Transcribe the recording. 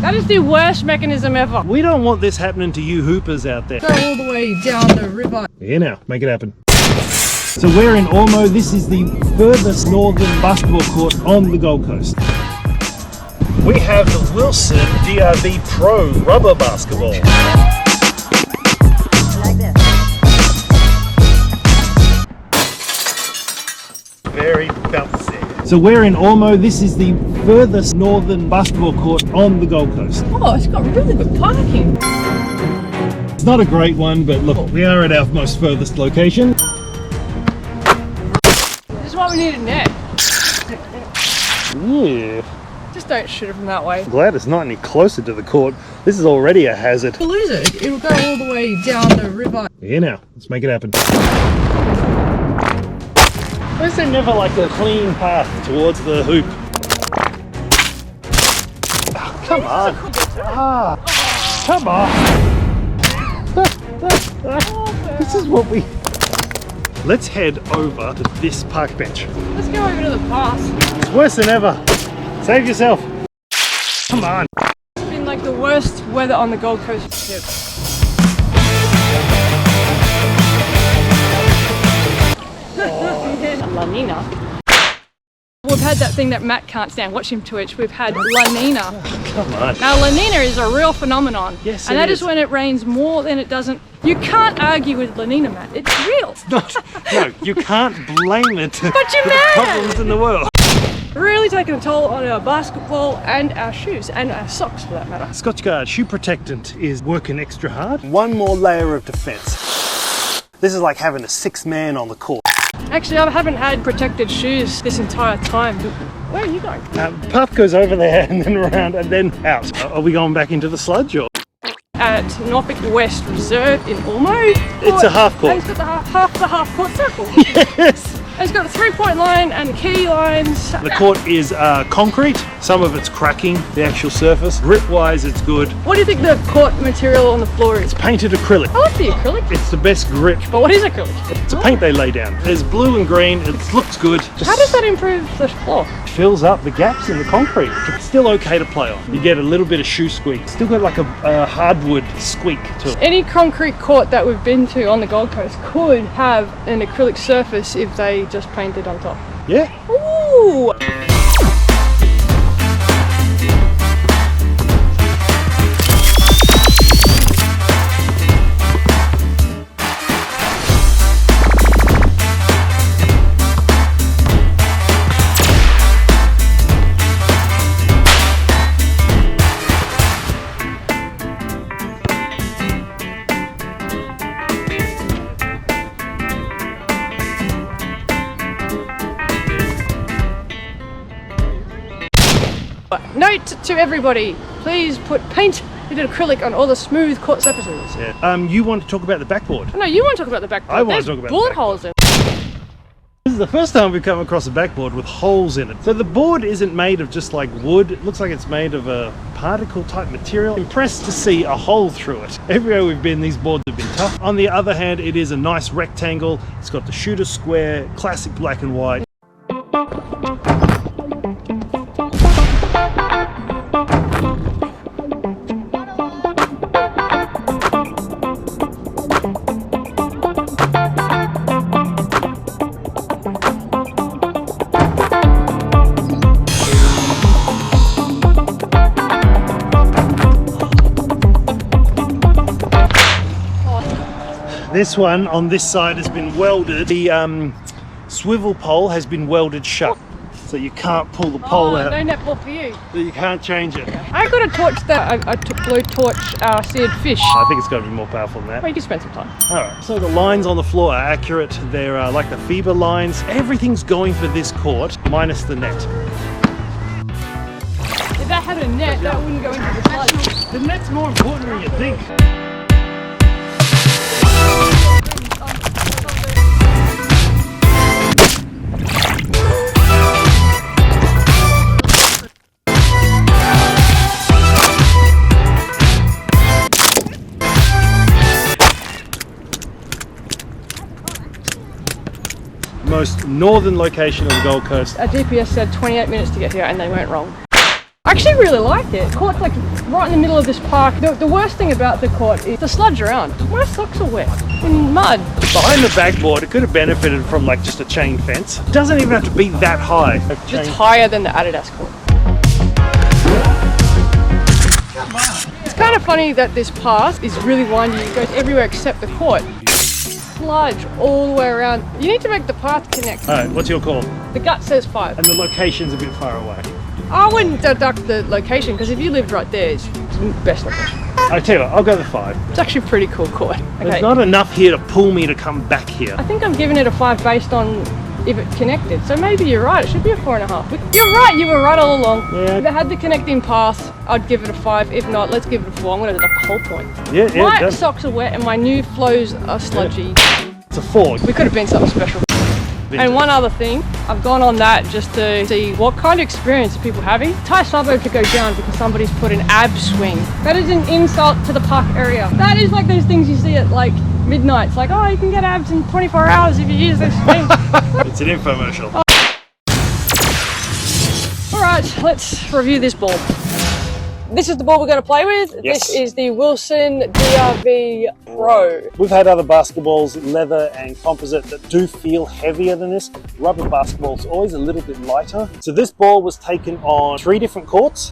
That is the worst mechanism ever. We don't want this happening to you hoopers out there. Go all the way down the river. Yeah, now, make it happen. So we're in Ormeau. This is the furthest northern basketball court on the Gold Coast. We have the Wilson DRV Pro rubber basketball. Very bouncy. So we're in Ormeau. This is the furthest northern basketball court on the Gold Coast. Oh, it's got really good parking. It's not a great one, but look, we are at our most furthest location. This is why we need a net. Yeah. Just don't shoot it from that way. I'm glad it's not any closer to the court. This is already a hazard. We'll lose it. It'll go all the way down the river. Yeah, now, let's make it happen. Why is there never like a clean path towards the hoop? Oh, come on. Come on. This is what we... Let's head over to this park bench. Let's go over to the pass. It's worse than ever. Save yourself. Come on. It's been like the worst weather on the Gold Coast yet. La Nina. We've had that thing that Matt can't stand. Watch him twitch. We've had La Nina. Oh, come on. Now La Nina is a real phenomenon. Yes, and that is when it rains more than it doesn't. You can't argue with La Nina, Matt. It's real. No, you can't blame it for you the problems in the world. Really taking a toll on our basketball and our shoes and our socks for that matter. Scotchgard shoe protectant is working extra hard. One more layer of defense. This is like having a sixth man on the court. Actually, I haven't had protected shoes this entire time. Where are you going? Path goes over there and then around and then out. Are we going back into the sludge or? At Norfolk West Reserve in Ormeau. It's a half court. And it's got the half court circle. Yes. And it's got the 3-point line and key lines. The court is concrete. Some of it's cracking, the actual surface. Grip-wise, it's good. What do you think the court material on the floor is? Painted acrylic. I like the acrylic. It's the best grip. But what is acrylic? It's a paint they lay down. There's blue and green. It looks good. How does that improve the floor? Fills up the gaps in the concrete. It's still okay to play on. You get a little bit of shoe squeak. Still got like a hardwood squeak to it. Any concrete court that we've been to on the Gold Coast could have an acrylic surface if they just painted on top. Yeah. Ooh! Note to everybody, please put paint and acrylic on all the smooth court surfaces. Yeah. You want to talk about the backboard? No, you want to talk about the backboard. I want to talk about bullet the holes in. This is the first time we've come across a backboard with holes in it. So the board isn't made of just like wood. It looks like it's made of a particle type material. Impressed to see a hole through it. Everywhere we've been, these boards have been tough. On the other hand, it is a nice rectangle. It's got the shooter square, classic black and white. This one on this side has been welded. The swivel pole has been welded shut, so you can't pull the pole out. No netball for you. So you can't change it. I got a torch that I took blue torch seared fish. I think it's got to be more powerful than that. Well, you can spend some time. Alright, so the lines on the floor are accurate. They're like the FIBA lines. Everything's going for this court, minus the net. If that had a net, that wouldn't go into the sludge. The net's more important than you think. Most northern location of the Gold Coast. Our GPS said 28 minutes to get here and they weren't wrong. I actually really like it. Court's like right in the middle of this park. The worst thing about the court is the sludge around. My socks are wet in mud. Behind the backboard, it could have benefited from like just a chain fence. It doesn't even have to be that high. It's higher than the Adidas court. It's kind of funny that this path is really windy. It goes everywhere except the court. Sludge all the way around. You need to make the path connect. Alright, what's your call? The gut says 5. And the location's a bit far away. I wouldn't deduct the location because if you lived right there, it's the best location. I tell you what, I'll go the 5. It's actually a pretty cool court. There's Okay. not enough here to pull me to come back here. I think I'm giving it a 5 based on if it connected. So maybe you're right, it should be a 4.5. You're right, you were right all along. Yeah. If it had the connecting path, I'd give it a 5. If not, let's give it a 4. I'm going to deduct the whole point. Yeah, My done. socks are wet and my new flows are sludgy. It's a 4. We could have been something special. And one other thing, I've gone on that just to see what kind of experience are people having. Entire suburb to go down because somebody's put an ab swing. That is an insult to the park area. That is like those things you see at like midnight. It's like, oh, you can get abs in 24 hours if you use this swing. It's an infomercial. All right, let's review this ball. This is the ball we're going to play with. Yes. This is the Wilson DRV Pro. We've had other basketballs, leather and composite, that do feel heavier than this. Rubber basketball's always a little bit lighter. So this ball was taken on 3 different courts.